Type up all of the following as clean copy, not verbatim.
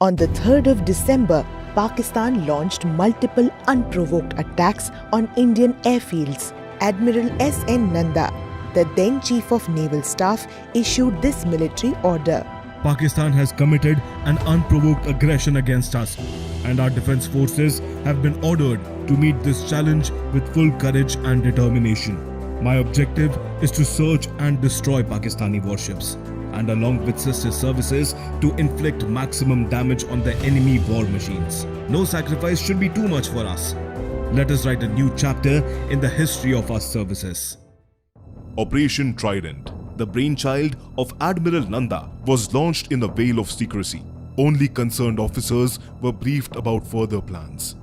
On the 3rd of December, Pakistan launched multiple unprovoked attacks on Indian airfields. Admiral S.N. Nanda, the then Chief of Naval Staff, issued this military order. Pakistan has committed an unprovoked aggression against us, and our defense forces have been ordered to meet this challenge with full courage and determination. My objective is to search and destroy Pakistani warships, and along with sister services, to inflict maximum damage on the enemy war machines. No sacrifice should be too much for us. Let us write a new chapter in the history of our services. Operation Trident, the brainchild of Admiral Nanda, was launched in a veil of secrecy. Only concerned officers were briefed about further plans.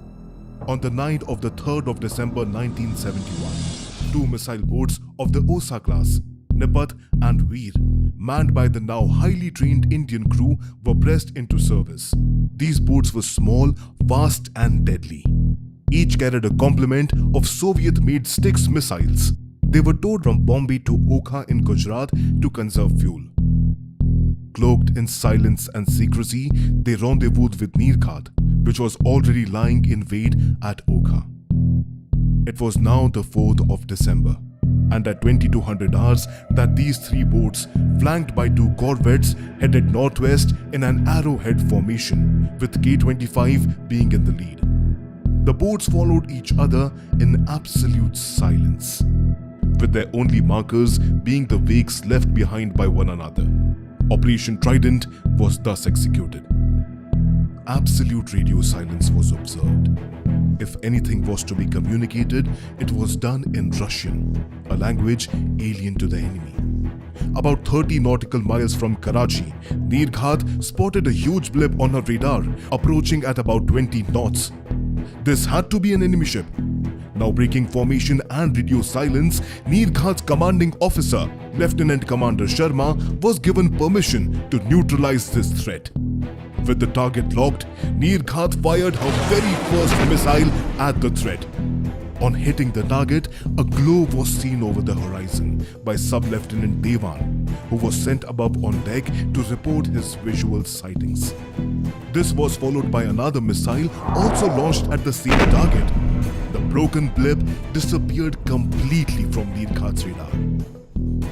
On the night of the 3rd of December 1971, two missile boats of the Osa class, Nipat and Veer, manned by the now highly trained Indian crew, were pressed into service. These boats were small, fast and deadly. Each carried a complement of Soviet-made Styx missiles. They were towed from Bombay to Okha in Gujarat to conserve fuel. Cloaked in silence and secrecy, they rendezvoused with Nirghat, which was already lying in wait at Okha. It was now the 4th of December, and at 2200 hours that these three boats, flanked by two corvettes, headed northwest in an arrowhead formation, with K-25 being in the lead. The boats followed each other in absolute silence, with their only markers being the wakes left behind by one another. Operation Trident was thus executed. Absolute radio silence was observed. If anything was to be communicated, it was done in Russian, a language alien to the enemy. About 30 nautical miles from Karachi, Nirghat spotted a huge blip on her radar, approaching at about 20 knots. This had to be an enemy ship. Now breaking formation and radio silence, Nirghat's commanding officer, Lieutenant Commander Sharma, was given permission to neutralize this threat. With the target locked, Nirghat fired her very first missile at the threat. On hitting the target, a glow was seen over the horizon by Sub-Lieutenant Devan, who was sent above on deck to report his visual sightings. This was followed by another missile also launched at the same target. The broken blip disappeared completely from Nirghat's radar.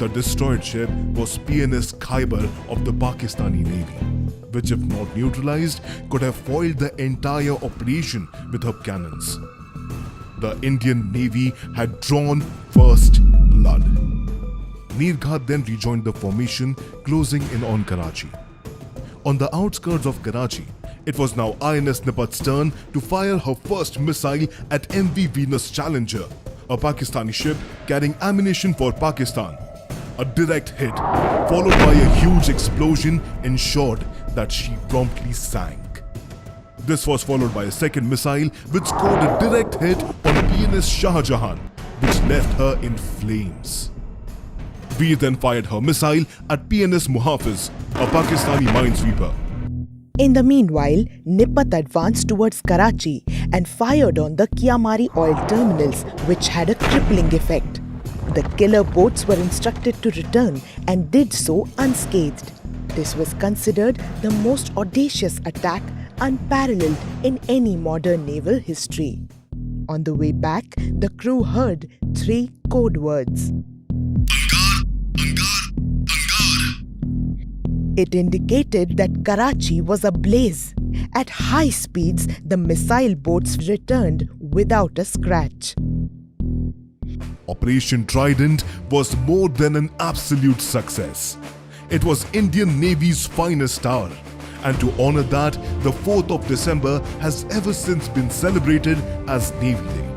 The destroyed ship was PNS Khyber of the Pakistani Navy, which, if not neutralized, could have foiled the entire operation with her cannons. The Indian Navy had drawn first blood. Nirghat then rejoined the formation, closing in on Karachi. On the outskirts of Karachi, it was now INS Nipat's turn to fire her first missile at MV Venus Challenger, a Pakistani ship carrying ammunition for Pakistan. A direct hit, followed by a huge explosion, ensured that she promptly sank. This was followed by a second missile which scored a direct hit on PNS Shah Jahan, which left her in flames. Veer then fired her missile at PNS Muhafiz, a Pakistani minesweeper. In the meanwhile, Nipat advanced towards Karachi and fired on the Kiamari oil terminals, which had a crippling effect. The killer boats were instructed to return and did so unscathed. This was considered the most audacious attack unparalleled in any modern naval history. On the way back, the crew heard three code words. It indicated that Karachi was ablaze. At high speeds, the missile boats returned without a scratch. Operation Trident was more than an absolute success. It was Indian Navy's finest hour, and to honor that, the 4th of December has ever since been celebrated as Navy Day.